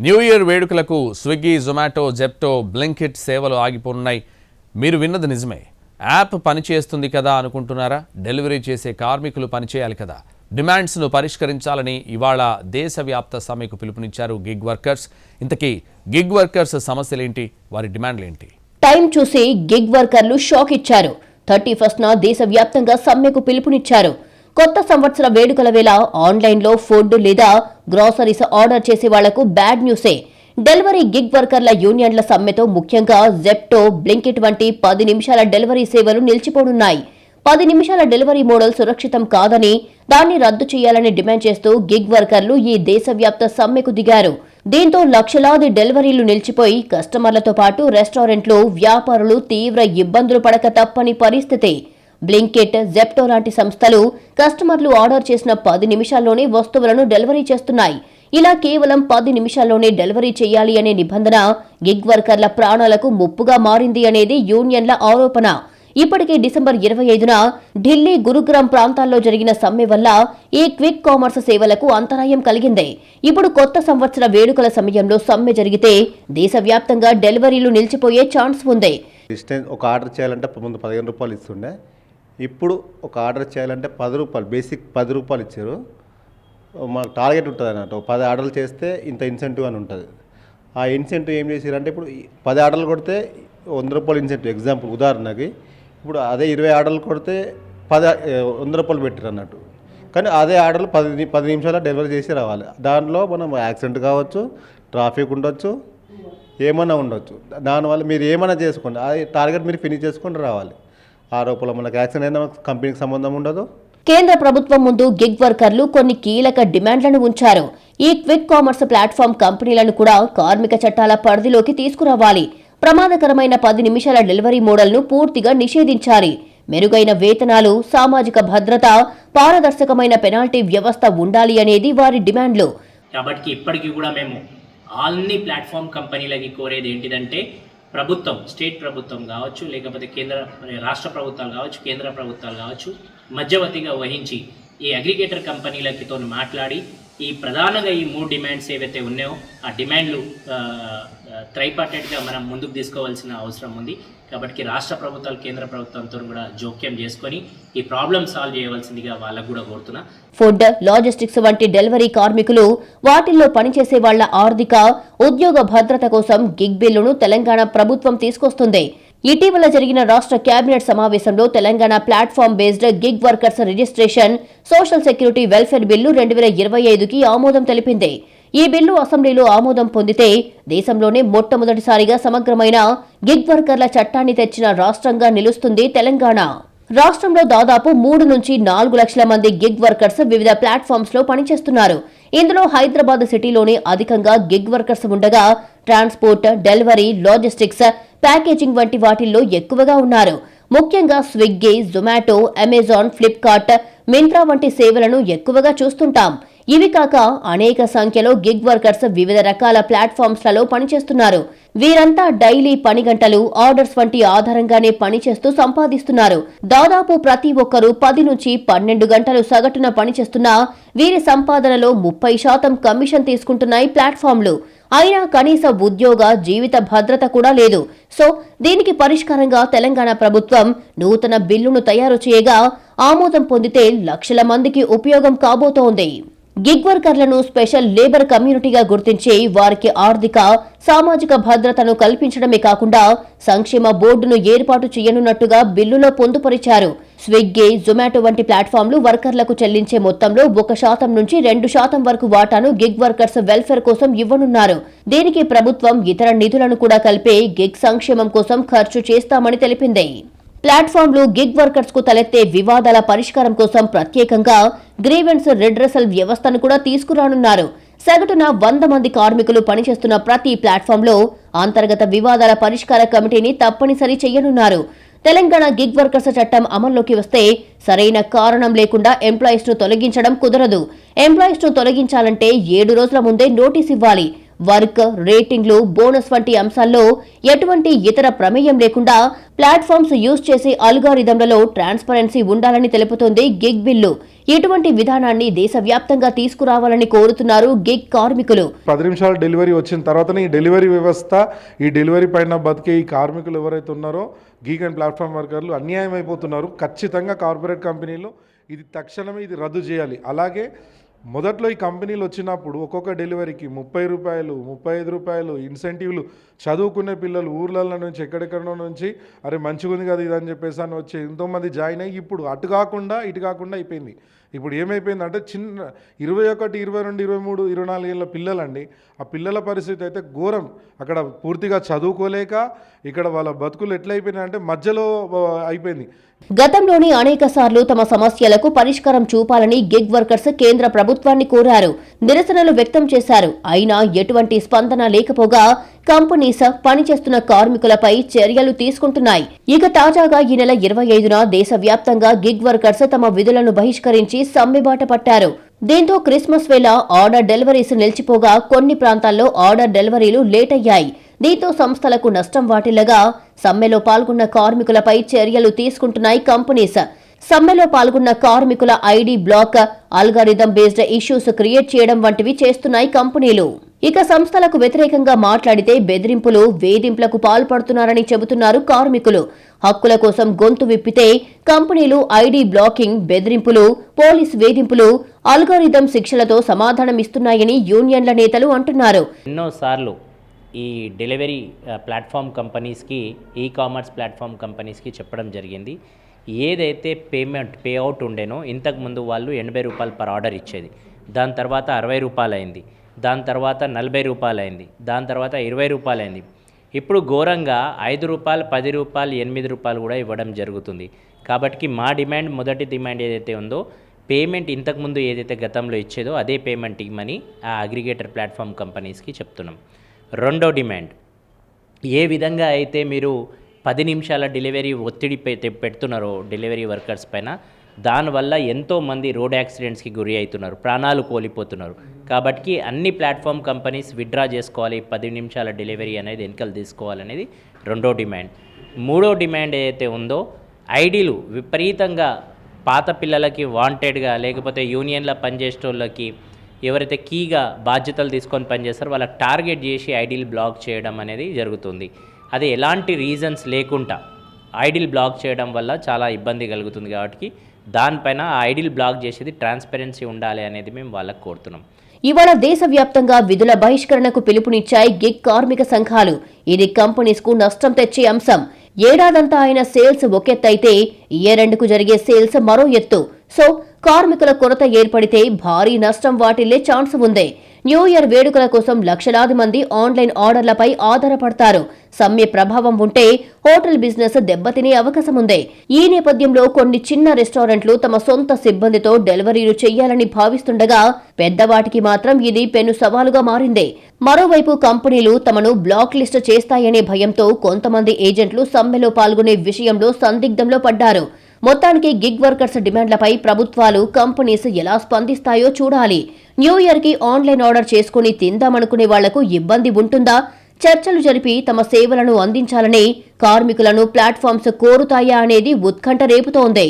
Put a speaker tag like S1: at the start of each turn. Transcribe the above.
S1: New year వేడుకలకు Swiggy, Zomato, Zepto, Blinkit సేవలు ఆగిపోనున్నాయి. మీరు విన్నది నిజమే. యాప్ పనిచేస్తుంది కదా అనుకుంటున్నారా? డెలివరీ చేసే కార్మికులు పనిచేయాలి కదా. డిమాండ్స్ను పరిష్కరించాలని ఇవాళ దేశవ్యాప్త సమ్మెకు పిలుపునిచ్చారు గిగ్ వర్కర్స్. ఇంతకీ గిగ్ వర్కర్స్ సమస్యలేంటి? వారి డిమాండ్లేంటి?
S2: టైం చూసి గిగ్ వర్కర్లు షాక్ ఇచ్చారు. 31న దేశవ్యాప్తంగా సమ్మెకు పిలుపునిచ్చారు. కొత్త సంవత్సర వేడుకల వేళ ఆన్లైన్లో ఫుడ్ లేదా గ్రాసరీస్ ఆర్డర్ చేసే వాళ్లకు బ్యాడ్ న్యూసే. డెలివరీ గిగ్ వర్కర్ల యూనియన్ల సమ్మెతో ముఖ్యంగా జెప్టో, బ్లింకిట్ వంటి 10 నిమిషాల డెలివరీ సేవలు నిలిచిపోనున్నాయి. 10 నిమిషాల డెలివరీ మోడల్ సురక్షితం కాదని, దాన్ని రద్దు చేయాలని డిమాండ్ చేస్తూ గిగ్ వర్కర్లు ఈ దేశవ్యాప్త సమ్మెకు దిగారు. దీంతో లక్షలాది డెలివరీలు నిలిచిపోయి కస్టమర్లతో పాటు రెస్టారెంట్లు, వ్యాపారులు తీవ్ర ఇబ్బందులు పడక తప్పని పరిస్థితి. బ్లింకిట్, జెప్టో లాంటి సంస్థలు కస్టమర్లు ఆర్డర్ చేసిన 10 నిమిషాల్లోనే వస్తువులను డెలివరీ చేస్తున్నాయి. ఇలా కేవలం 10 నిమిషాల్లోనే డెలివరీ చేయాలి అనే నిబంధన గిగ్ వర్కర్ల ప్రాణాలకు ముప్పుగా మారింది అనేది యూనియన్ల ఆరోపణ. ఇప్పటికే డిసెంబర్ 25న ఢిల్లీ, గురుగ్రామ్ ప్రాంతాల్లో జరిగిన సమ్మె వల్ల ఈ క్విక్ కామర్స్ సేవలకు అంతరాయం కలిగింది. ఇప్పుడు కొత్త సంవత్సర వేడుకల సమయంలో సమ్మె జరిగితే దేశవ్యాప్తంగా డెలివరీలు నిలిచిపోయే ఛాన్స్ ఉంది.
S3: ఒక ఆర్డర్ చేయాలంటే ముందు 15 రూపాయలు ఇస్తుండే, ఇప్పుడు ఒక ఆర్డర్ చేయాలంటే 10 రూపాయలు, బేసిక్ 10 రూపాయలు ఇచ్చారు. మాకు టార్గెట్ ఉంటుంది అన్నట్టు, 10 ఆర్డర్లు చేస్తే ఇంత ఇన్సెంటివ్ అని ఉంటుంది. ఆ ఇన్సెంటివ్ ఏం చేశారంటే ఇప్పుడు 10 ఆర్డర్లు కొడితే 100 రూపాయలు ఇన్సెంటివ్. ఎగ్జాంపుల్ ఉదాహరణకి ఇప్పుడు అదే 20 ఆర్డర్లు కొడితే 100 రూపాయలు పెట్టారు అన్నట్టు. కానీ అదే ఆర్డర్లు 10 నిమిషాల్లో డెలివరీ చేసి రావాలి. దాంట్లో మనం యాక్సిడెంట్ కావచ్చు, ట్రాఫిక్ ఉండొచ్చు, ఏమైనా ఉండొచ్చు. దానివల్ల మీరు ఏమైనా చేసుకోండి, అది టార్గెట్ మీరు ఫినిష్ చేసుకొని రావాలి. ఆ రూపంలో మనకు యాక్సిడెంట్ అయినా కంపెనీకి సంబంధం ఉండదు.
S2: కేంద్ర ప్రభుత్వం ముందు గిగ్ వర్కర్లు కొన్ని కీలక డిమాండ్లను ఉంచారు. ఈ క్విక్ కామర్స్ ప్లాట్ఫామ్ కంపెనీలను కూడా కార్మిక చట్టాల పరిధిలోకి తీసుకురావాలి. ప్రమాదకరమైన 10 నిమిషాల డెలివరీ మోడల్ను పూర్తిగా నిషేధించాలి. మెరుగైన వేతనాలు, సామాజిక భద్రత, పారదర్శకమైన పెనాల్టీ వ్యవస్థ ఉండాలి అనేది వారి డిమాండ్లు.
S4: కాబట్టి ఇప్పటికీ కూడా మేము అన్ని ప్లాట్ఫామ్ కంపెనీలకి కోరేది ఏంటిదంటే ప్రభుత్వం, స్టేట్ ప్రభుత్వం కావచ్చు, లేకపోతే రాష్ట్ర ప్రభుత్వాలు కావచ్చు, కేంద్ర ప్రభుత్వాలు కావచ్చు, మధ్యవర్తిగా వహించి ఈ అగ్రిగేటర్ కంపెనీలతో మాట్లాడి ఈ ప్రధానంగా ఈ 3 డిమాండ్స్ ఏవైతే ఉన్నాయో ఆ డిమాండ్లు ట్రైపార్టైట్గా మనం ముందుకు తీసుకోవాల్సిన అవసరం ఉంది. కాబట్టి రాష్ట్ర ప్రభుత్వాలు, కేంద్ర ప్రభుత్వంతో కూడా జోక్యం చేసుకొని ఈ ప్రాబ్లం సాల్వ్ చేయవలసిందిగా వాళ్ళకు కూడా కోరుతున్నా.
S2: ఫుడ్, లాజిస్టిక్స్ వంటి డెలివరీ కార్మికులు, వాటిల్లో పనిచేసే వాళ్ల ఆర్థిక, ఉద్యోగ భద్రత కోసం గిగ్ బిల్లును తెలంగాణ ప్రభుత్వం తీసుకొస్తుంది. ఇటీవల జరిగిన రాష్ట్ర కేబినెట్ సమావేశంలో Telangana platform based gig workers registration, social security welfare bill 2025కి ఆమోదం తెలిపింది. ఈ బిల్లు అసెంబ్లీలో ఆమోదం పొందితే దేశంలోనే మొట్టమొదటిసారిగా సమగ్రమైన గిగ్ వర్కర్ల చట్టాన్ని తెచ్చిన రాష్ట్రంగా నిలుస్తుంది తెలంగాణ. రాష్ట్రంలో దాదాపు 3 నుంచి 4 లక్షల మంది గిగ్ వర్కర్స్ వివిధ ప్లాట్ఫామ్స్ లో పనిచేస్తున్నారు. ఇందులో హైదరాబాద్ సిటీలోనే అధికంగా గిగ్ వర్కర్స్ ఉండగా ట్రాన్స్పోర్ట్, డెలివరీ, లాజిస్టిక్స్, ప్యాకేజింగ్ వంటి వాటిల్లో ఎక్కువగా ఉన్నారు. ముఖ్యంగా Swiggy, Zomato, Amazon, Flipkart, Myntra వంటి సేవలను ఎక్కువగా చూస్తుంటాం. ఇవి కాక అనేక సంఖ్యలో గిగ్ వర్కర్స్ వివిధ రకాల ప్లాట్ఫామ్స్లలో పనిచేస్తున్నారు. వీరంతా డైలీ పని గంటలు, ఆర్డర్స్ వంటి ఆధారంగానే పనిచేస్తూ సంపాదిస్తున్నారు. దాదాపు ప్రతి ఒక్కరూ 10 నుంచి 12 గంటలు సగటున పనిచేస్తున్నా వీరి సంపాదనలో 30% కమిషన్ తీసుకుంటున్నాయి ప్లాట్ఫామ్లు. అయినా కనీస ఉద్యోగ, జీవిత భద్రత కూడా లేదు. సో దీనికి పరిష్కారంగా తెలంగాణ ప్రభుత్వం నూతన బిల్లును తయారు చేయగా ఆమోదం పొందితే లక్షల మందికి ఉపయోగం కాబోతోంది. గిగ్ వర్కర్లను స్పెషల్ లేబర్ కమ్యూనిటీగా గుర్తించి వారికి ఆర్థిక, సామాజిక భద్రతను కల్పించడమే కాకుండా సంక్షేమ బోర్డును ఏర్పాటు చేయనున్నట్టుగా బిల్లులో పొందుపరిచారు. స్విగ్గీ, జొమాటో వంటి ప్లాట్ఫామ్లు వర్కర్లకు చెల్లించే మొత్తంలో 1% నుంచి 2% వరకు వాటాను గిగ్ వర్కర్స్ వెల్ఫేర్ కోసం ఇవ్వనున్నారు. దీనికి ప్రభుత్వం ఇతర నిధులను కూడా కలిపే గిగ్ సంక్షేమం కోసం ఖర్చు చేస్తామని తెలిపింది. ప్లాట్ఫామ్లు, గిగ్ వర్కర్స్ కు తలెత్తే వివాదాల పరిష్కారం కోసం ప్రత్యేకంగా గ్రీవెన్స్ రెడ్రెసల్ వ్యవస్థను కూడా తీసుకురానున్నారు. సగటున 100 మంది కార్మికులు పనిచేస్తున్న ప్రతి ప్లాట్ఫామ్లో అంతర్గత వివాదాల పరిష్కార కమిటీని తప్పనిసరి చేయనున్నారు. తెలంగాణ గిగ్ వర్కర్స్ చట్టం అమల్లోకి వస్తే సరైన కారణం లేకుండా ఎంప్లాయీస్ ను తొలగించడం కుదరదు. ఎంప్లాయీస్ ను తొలగించాలంటే 7 రోజుల ముందే నోటీస్ ఇవ్వాలి. వర్క్, రేటింగ్లు, బోనస్ వంటి అంశాల్లో ఎటువంటి ఇతర ప్రమేయం లేకుండా ప్లాట్ఫామ్స్ యూజ్ చేసే అల్గారిథంలలో ట్రాన్స్పరెన్సీ ఉండాలని తెలుపుతోంది గిగ్ బిల్లు. ఇటువంటి విధానాన్ని దేశవ్యాప్తంగా తీసుకురావాలని కోరుతున్నారు గిగ్ కార్మికులు.
S5: 10 నిమిషాల డెలివరీ వచ్చిన తర్వాతనే ఈ డెలివరీ వ్యవస్థ, ఈ డెలివరీ పైన బతికే ఈ కార్మికులు ఎవరైతే ఉన్నారో గిగ్ అండ్ ప్లాట్ఫామ్ వర్కర్లు అన్యాయం అయిపోతున్నారు. ఖచ్చితంగా కార్పొరేట్ కంపెనీలు ఇది తక్షణమే ఇది రద్దు చేయాలి. అలాగే మొదట్లో ఈ కంపెనీలు వచ్చినప్పుడు ఒక్కొక్క డెలివరీకి 30 రూపాయలు, 35 రూపాయలు ఇన్సెంటివ్లు, చదువుకునే పిల్లలు ఊర్లలో నుంచి ఎక్కడెక్కడో నుంచి అరే మంచిగా ఉంది కదా ఇదని చెప్పేసి అని వచ్చి ఎంతోమంది జాయిన్ అయ్యి ఇప్పుడు అటు కాకుండా ఇటు కాకుండా అయిపోయింది. ఇప్పుడు ఏమైపోయిందంటే చిన్న 21, 22, 23, 24 ఏళ్ళ పిల్లలండి. ఆ పిల్లల పరిస్థితి అయితే ఘోరం. అక్కడ పూర్తిగా చదువుకోలేక ఇక్కడ వాళ్ళ బతుకులు ఎట్లయిపోయినాయంటే మధ్యలో అయిపోయింది.
S2: గతంలోని అనేక సార్లు తమ సమస్యలకు పరిష్కారం చూపాలని గిగ్ వర్కర్స్ కేంద్ర ప్రభుత్వాన్ని కోరారు, నిరసనలు వ్యక్తం చేశారు. అయినా ఎటువంటి స్పందన లేకపోగా కంపెనీస్ పనిచేస్తున్న కార్మికులపై చర్యలు తీసుకుంటున్నాయి. ఇక తాజాగా ఈ నెల 25న దేశవ్యాప్తంగా గిగ్ వర్కర్స్ తమ విధులను బహిష్కరించి సమ్మెబాట పట్టారు. దీంతో క్రిస్మస్ వేళ ఆర్డర్ డెలివరీస్ నిలిచిపోగా కొన్ని ప్రాంతాల్లో ఆర్డర్ డెలివరీలు లేట్ అయ్యాయి. దీంతో సంస్థలకు నష్టం వాటిల్లగా సమ్మెలో పాల్గొన్న కార్మికులపై చర్యలు తీసుకుంటున్నాయి కంపెనీస్. సమ్మెలో పాల్గొన్న కార్మికుల ID black, algorithm based issues create చేయడం వంటివి చేస్తున్నాయి కంపెనీలు. ఇక సంస్థలకు వ్యతిరేకంగా మాట్లాడితే బెదిరింపులు, వేధింపులకు పాల్పడుతున్నారని చెబుతున్నారు కార్మికులు. హక్కుల కోసం గొంతు విప్పితే కంపెనీలు ఐడి బ్లాకింగ్, బెదిరింపులు, పోలీస్ వేధింపులు, అల్గారిథం శిక్షలతో సమాధానమిస్తున్నాయని యూనియన్ల నేతలు అంటున్నారు.
S4: ఎన్నోసార్లు ఈ డెలివరీ ప్లాట్ఫామ్ కంపెనీస్కి, ఈ కామర్స్ ప్లాట్ఫామ్ కంపెనీస్కి చెప్పడం జరిగింది. ఏదైతే పేఅవుట్ ఉండేనో ఇంతకుముందు వాళ్ళు 80 రూపాయలు పర్ ఆర్డర్ ఇచ్చేది, దాని తర్వాత 60 రూపాయలు అయింది, దాని తర్వాత 40 రూపాయలు అయింది, దాని తర్వాత 20 రూపాయలు అయింది. ఇప్పుడు ఘోరంగా 5 రూపాయలు, 10 రూపాయలు, 8 రూపాయలు కూడా ఇవ్వడం జరుగుతుంది. కాబట్టి మా డిమాండ్, మొదటి డిమాండ్ ఏదైతే ఉందో పేమెంట్ ఇంతకుముందు ఏదైతే గతంలో ఇచ్చేదో అదే పేమెంట్ ఇవ్వమని ఆ అగ్రిగేటర్ ప్లాట్ఫామ్ కంపెనీస్కి చెప్తున్నాం. రెండో డిమాండ్, ఏ విధంగా అయితే మీరు 10 నిమిషాల డెలివరీ ఒత్తిడి పెడుతున్నారో డెలివరీ వర్కర్స్ పైన, దానివల్ల ఎంతోమంది రోడ్ యాక్సిడెంట్స్కి గురి అవుతున్నారు, ప్రాణాలు కోల్పోతున్నారు. కాబట్టి అన్ని ప్లాట్ఫామ్ కంపెనీస్ విత్డ్రా చేసుకోవాలి, 10 నిమిషాల డెలివరీ అనేది వెనకలు తీసుకోవాలనేది రెండో డిమాండ్. మూడో డిమాండ్ ఏదైతే ఉందో, ఐడీలు విపరీతంగా పాత పిల్లలకి వాంటెడ్గా, లేకపోతే యూనియన్లో పనిచేసేటోళ్ళకి ఎవరైతే కీగా బాధ్యతలు తీసుకొని పనిచేస్తారో వాళ్ళకి టార్గెట్ చేసి ఐడీలు బ్లాక్ చేయడం అనేది జరుగుతుంది. అది ఎలాంటి రీజన్స్ లేకుండా ఐడీలు బ్లాక్ చేయడం వల్ల చాలా ఇబ్బంది కలుగుతుంది. కాబట్టి దానిపైన ఆ ఐడీలు బ్లాక్ చేసేది ట్రాన్స్పరెన్సీ ఉండాలి అనేది మేము వాళ్ళకి కోరుతున్నాం.
S2: ఇవాళ దేశవ్యాప్తంగా విధుల బహిష్కరణకు పిలుపునిచ్చాయి గిగ్ కార్మిక సంఘాలు. ఇది కంపెనీస్ కు నష్టం తెచ్చే అంశం. ఏడాదంతా అయిన సేల్స్ ఒకెత్తైతే ఇయర్ ఎండ్కు జరిగే సేల్స్ మరో ఎత్తు. సో కార్మికుల కొరత ఏర్పడితే భారీ నష్టం వాటిల్లే ఛాన్స్ ఉంది. న్యూ ఇయర్ వేడుకల కోసం లక్షలాది మంది ఆన్లైన్ ఆర్డర్లపై ఆధారపడతారు. సమ్మె ప్రభావం ఉంటే హోటల్ బిజినెస్ దెబ్బతినే అవకాశం ఉంది. ఈ నేపథ్యంలో కొన్ని చిన్న రెస్టారెంట్లు తమ సొంత సిబ్బందితో డెలివరీలు చేయాలని భావిస్తుండగా పెద్దవాటికి మాత్రం ఇది పెను సవాలుగా మారింది. మరోవైపు కంపెనీలు తమను బ్లాక్ లిస్ట్ చేస్తాయనే భయంతో కొంతమంది ఏజెంట్లు సమ్మెలో పాల్గొనే విషయంలో సందిగ్ధంలో పడ్డారు. మొత్తానికి గిగ్ వర్కర్స్ డిమాండ్లపై ప్రభుత్వాలు, కంపెనీస్ ఎలా స్పందిస్తాయో చూడాలి. న్యూ ఇయర్ కి ఆన్లైన్ ఆర్డర్ చేసుకుని తిందామనుకునే వాళ్లకు ఇబ్బంది ఉంటుందా? చర్చలు జరిపి తమ సేవలను అందించాలని కార్మికులను ప్లాట్ఫామ్స్ కోరుతాయా అనేది ఉత్కంఠ రేపుతోంది.